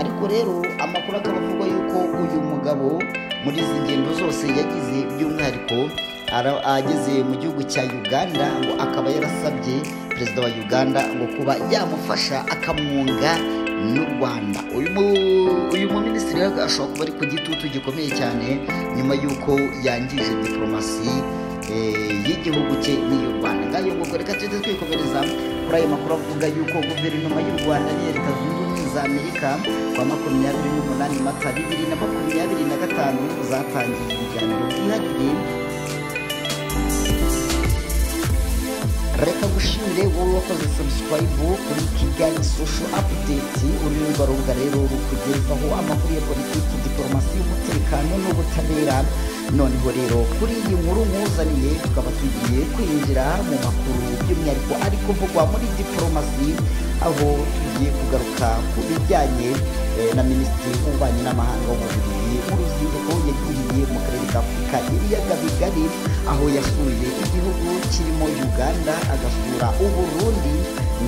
ariko rero amakuru akaba avuga yuko uyu mugabo muri izi ngendo zose yagize by'umwihariko ageze mu gihugu cya Uganda ngo akaba yarasabye perezida wa Uganda ngo kuba yamufasha akamwunga n'u Rwanda. Uyu minisitiri ashobora kuba ari ku gitutu gikomeye cyane nyuma y'uko yangije diplomasi y'igihugu cye n'iy'u Rwanda. Ngayo ngo reka tujye twikomereza kuri ayo makuru avuga yuko guverinoma y'u Rwanda n'iya Leta Zunze Ubumwe za Amerika kwa 28 Mata 2025 zatangiye ibiganiro byihariye. Reka gushimire wowe wakoze subscribe kuri Kigali Social Update, urubuga rubuga rero rukugezaho amakuru ya politiki, diplomasi, umutekano n'ubutabera. Noneho rero kuri iyi nkuru nkuzaniye tukaba tugiye kwinjira mu makuru by'umwihariko ari kuvugwa muri diplomasi, aho tugiye kugaruka ku bijyanye na Minisitiri w'Ububanyi n'Amahanga w'Ububiligi mu ruzinduko yagiriye mu karere ka Afurika ibiyaga bigari, aho yasuye igihugu kirimo Uganda, agasura Uburundi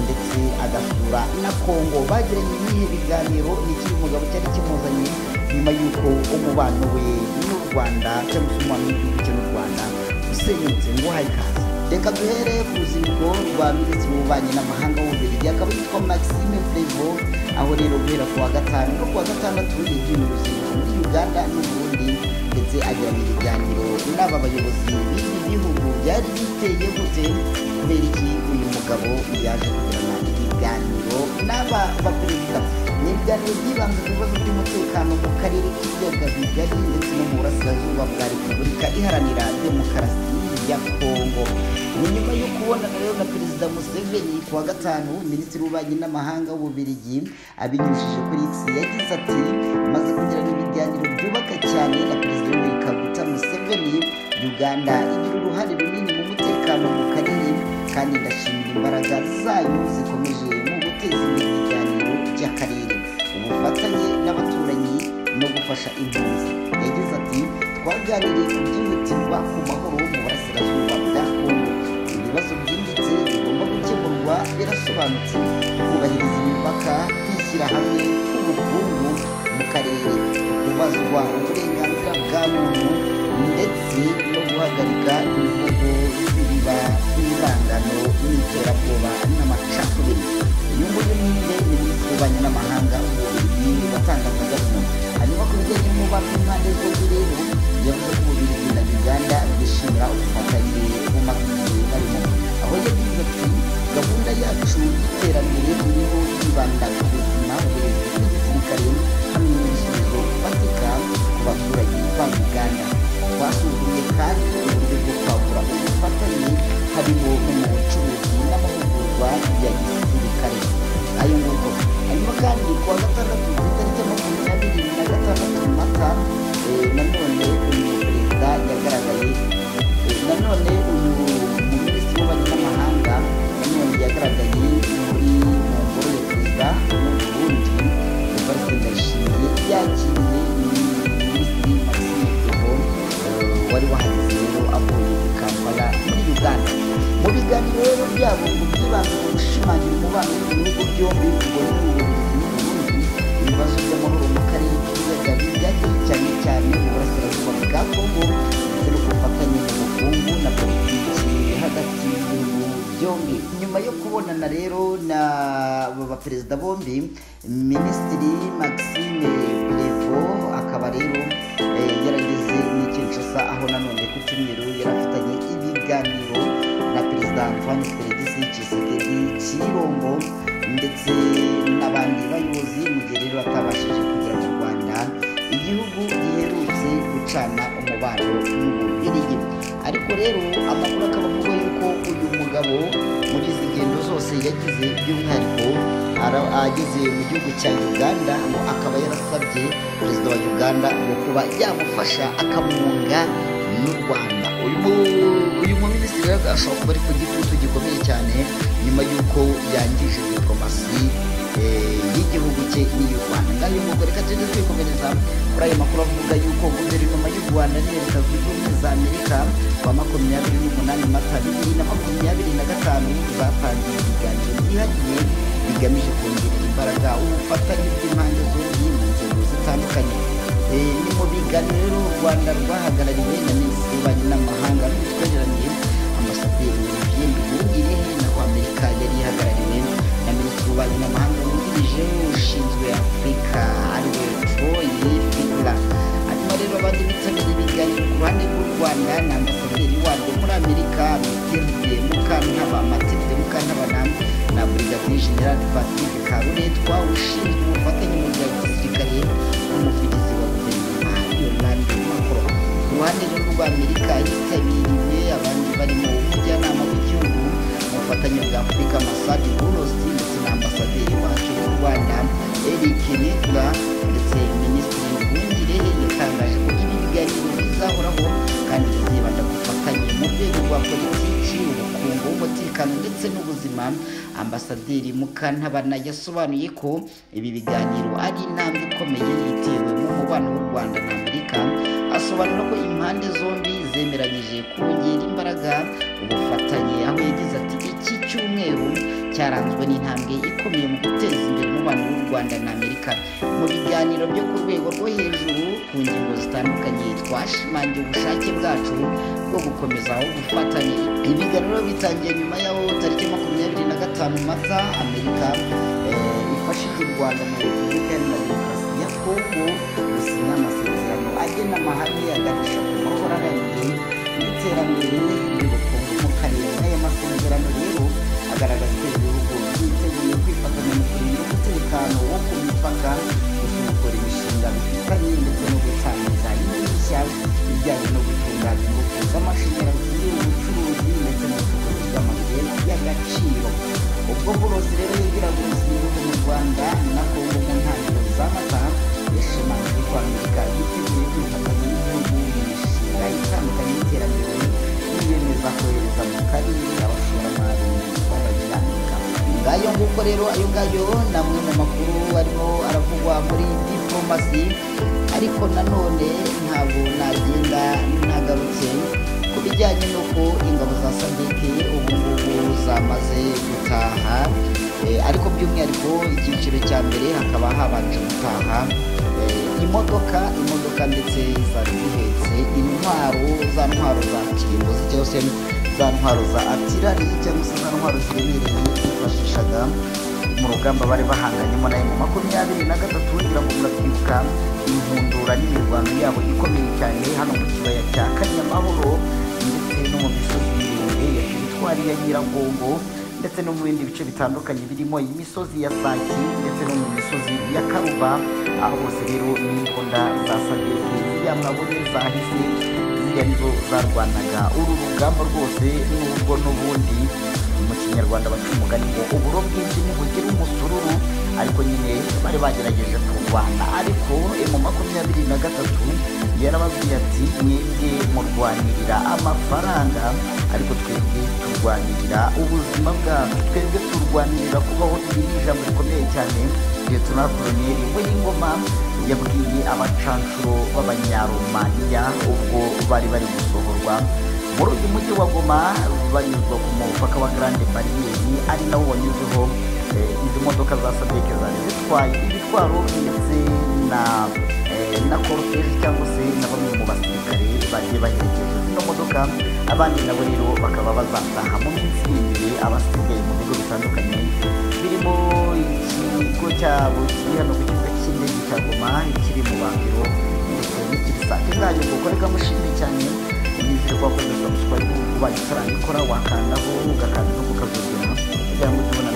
ndetse agasura na Kongo. Bagiranye ibihe biganiro n'ikiri mugabo cyari kimuzanye nyuma y'uko umubano we n'u Rwanda cyangwa se umubano w'igihugu cye n'u Rwanda usenyutse. ngo hayikaze reka duhere ku ruzinduko rwa Minisitiri w'Ububanyi n'Amahanga w'Ububiligi, akaba yitwa Maxime Prévost, aho rero guhera ku wa gatanu no ku wa gatandatu yagiye mu ruzinduko muri Uganda n'Uburundi ndetse agirana ibiganiro n'aba bayobozi b'ibi bihugu. Byari biteye gute? Kubera iki uyu mugabo yaje kugirana ibiganiro n'aba baperezida? Ni ibiganiro byibanze ku bibazo by'umutekano mu karere k'ibiyaga bigari ndetse no mu burasirazuba bwa Repubulika Iharanira Demokarasi ya Kongo. Ni nyuma yo kubonana rero na Perezida Museveni ku wa gatanu, Minisitiri w'Ububanyi n'Amahanga w'Ububiligi abinyujije kuri X yagize ati maze kugirana ibiganiro byubaka cyane na Perezida Yoweri Kaguta Museveni, Uganda igira uruhare runini mu mutekano mu karere kandi ndashimira imbaraga zayo zikomeje mu guteza imbere ibiganiro by'akarere, ubufatanye n'abaturanyi no gufasha impunzi. Yagize ati twaganiriye ku byihutirwa ku mahoro mu burasirazuba bwa Kongo, ibibazo byimbitse bigomba gukemurwa birasobanutse, kubahiriza imipaka, kwishyira hamwe k'ubukungu mu karere, kubazwa uburenganzira bwa muntu ndetse no guhagarika imvugo z'ibiba n'ibangano n'iterabwoba n'amacakubiri. Uyu nguyu ni Minisitiri w'Ububanyi n'Amahanga w'Ububiligi watangazaga ko hanyuma ku bijyanye n'umubano w'impande zombi rero yavuze ko Ububiligi na Uganda bishimira ubufatanye bumaze barimo, aho yagize ati gahunda yacu y'iterambere iriho yibanda ku buzima, uburezi n'igisirikare hamwe n'ibisubizo bifatika ku baturage ba Uganda. Twasuzuye kandi uburyo bwo kwagura ubufatanye harimo no mu bucuruzi n'amahugurwa ya gisirikare. Ayo nguko hanyuma kandi ku wa gatandatu ku itariki ya 26 Mata nanone uyu perezida yagaragaye, nanone uyu Minisitiri w'Ububanyi n'Amahanga nanone yagaragaye muri ngoro ya perezida w'Uburundi Evariste Ndayishimiye, yakiriye Minisitiri Maxime Prévost wari wahageze rero avuye i Kampala muri Uganda. Mu biganiro rero byabo ngo byibanze ku gushimangira umubano w'ibihugu byombi, ubwo ni ubuyobozi n'Uburundi, ibibazo by'amahoro mu karere k'ibiyaga bigari cyane cyane mu burasirazuba bwa Kongo ndetse no gufatanya mu bukungu na politiki hagati y'ibihugu byombi. Nyuma yo kubonana rero na baperezida bombi, Minisitiri Maxime Prévost akaba rero yarageze muri Kinshasa, aho nanone ku cyumweru yarafitanye ibiganiro na Perezida Antoine Félix Tshisekedi Tshilombo ndetse n'abandi bayobozi mu gihe rero batabashije kugera mu Rwanda, igihugu giherutse gucana umubano n'Ububiligi. Ariko rero amakuru akaba avuga yuko uyu mugabo muri izi ngendo zose yagize by'umwihariko ageze mu gihugu cya Uganda ngo akaba yarasabye Perezida wa Uganda ngo kuba yamufasha akamwunga n'u Rwanda. Uyu minisitiri ashobora kuba ari ku gitutu gikomeye cyane nyuma y'uko yangije diplomasi y'igihugu cye n'iy'u Rwanda. Ngayo nguko reka tujye twikomereza kuri ayo makuru avuga yuko guverinoma y'u Rwanda n'iya Leta Zunze Ubumwe za Amerika kwa 28 Mata 2025 zatangiye ibiganiro byihariye bigamije kongerera imbaraga ubufatanye bw'impande zombi biganiro rero u Rwanda rwahagarariwe na Minisitiri w'Ububanyi n'Amahanga n'Ubutwererane Ambasaderi Olivier Nduhungirehe, naho Amerika yari ihagarariwe na Minisitiri w'Ububanyi n'Amahanga wungirije ushinzwe Afurika ariwe Troy Figler. Hanyuma rero abandi bitabiriye ibiganiro ku ruhande rw'u Rwanda na Ambasaderi warwo muri Amerika Matilde Mukantabana na Brigadier General Patrick Karuretwa ushinzwe ubufatanye mu bya gisirikare n'umuvugizi wa guverinoma Yolande Macron. Ku ruhande rwa Amerika hitabiriwe abandi barimo umujyanama w'igihugu mu bufatanye bwa Afurika Masadi Bulosi ndetse na Ambasaderi wacu w'u Rwanda Eric Nigla, ndetse Minisitiri Nduhungirehe yatangaje ko ibi biganiro bizahoraho kandi bizibanda ku bufatanye mu rwego rwa politiki, ubukungu, umutekano ndetse n'ubuzima. Ambasaderi Mukantabana yasobanuye ko ibi biganiro ari intambwe ikomeye yitewe mu mubano w'u Rwanda na Amerika, asobanura ko impande zombi zemeranyije kongera imbaraga ubufatanye, aho yagize ati iki cyumweru cyaranzwe n'intambwe ikomeye mu guteza imbere umubano w'u Rwanda na Amerika. Mu biganiro byo ku rwego rwo hejuru ku ngingo zitandukanye twashimangiye ubushake bwacu bwo gukomeza aho gufatanya. Ibiganiro bitangiye nyuma y'aho tariki 25 Mata Amerika ifashije u Rwanda mu Repubulika Iharanira Demokarasi ya Kongo gusinya amasezerano agena amahame aganisha ku mahoro arambye n'iterambere ry'ubukungu mu karere. Aya masezerano rero agaragaza ko ibihugu byiteguye kwifatanya mu kurinda umutekano wo ku mipaka, gusubukura imishinga bifitanye ndetse no gutangiza imishya ijyanye no gutunganya ingufu z'amashanyarazi, ubucuruzi ndetse n'ubucukuzi bw'amabuye y'agaciro. Ubwo Bulosi rero yagiraga uruzinduko mu Rwanda na Kongo mu ntangiriro za Mata, yashimangiye ko Amerika yiteguye kwifatanya n'ibihugu mu mishinga itandukanye y'iterambere, yiyemeza kohereza mu karere abashoramari b'Abanyamerika. Ngayo nguko rero ayo ngayo ni amwe mu makuru arimo aravugwa muri diplomasi, ariko nanone ntabwo nagenda ntagarutse ku bijyanye n'uko ingabo za SADC ubu ngubu zamaze gutaha, ariko by'umwihariko icyiciro cya mbere hakaba habanje gutaha imodoka ndetse zari zihetse intwaro, za ntwaro za kirimbuzi cyangwa se za ntwaro za artillery cyangwa se za ntwaro ziremereye zifashishaga mu rugamba bari bahanganyemo na M23. ngira ngo murabyibuka impundura n'imirwano yabo ikomeye cyane hano mu kibaya cya Kanyamahoro ndetse no mu misozi miremire ya Teritwari ya Nyiragongo ndetse no mu bindi bice bitandukanye birimo imisozi ya Sake ndetse no mu misozi ya Karuba. Aho hose rero n'imbunda za SADC ziriya mwabonye zahise ziriya nizo zarwanaga uru rugamba rwose, n'ubwo n'ubundi mu Kinyarwanda baca umugani ngo uburo bwinshi ntibugira umusururu, ariko nyine bari bagerageje kurwana. Ariko M23 yarababwiye ati mwebwe murwanirira amafaranga, ariko twebwe turwanirira ubuzima bwacu, twebwe turwanirira kubaho. Iri ni ijambo rikomeye cyane Lieutenant Colonel W'Ingoma yabwiye abacancuro b'Abanyaromaniya ubwo bari gusohorwa muri uyu mujyi wa Goma banyuzwa ku mupaka wa Grande Barriere, ari nawo wanyuzeho izi modoka za SADC zari zitwaye ibitwaro ndetse na cortege cyangwa se na bamwe mu basirikare bagiye baherekeje zino modoka. Abandi nabo rero bakaba bazataha mu minsi iri imbere, abasigaye mu bigo bitandukanye birimo ikigo cyabo kiri hano ku kibuga cy'indege cya Goma, kiri mu Bambiro ndetse n'ikiri ngayo. Kuko reka mushimire cyane, nizere ko wakoze subscribe kuba itarabikora wakandaho ugakanda no kukazogera kugira ngo tubone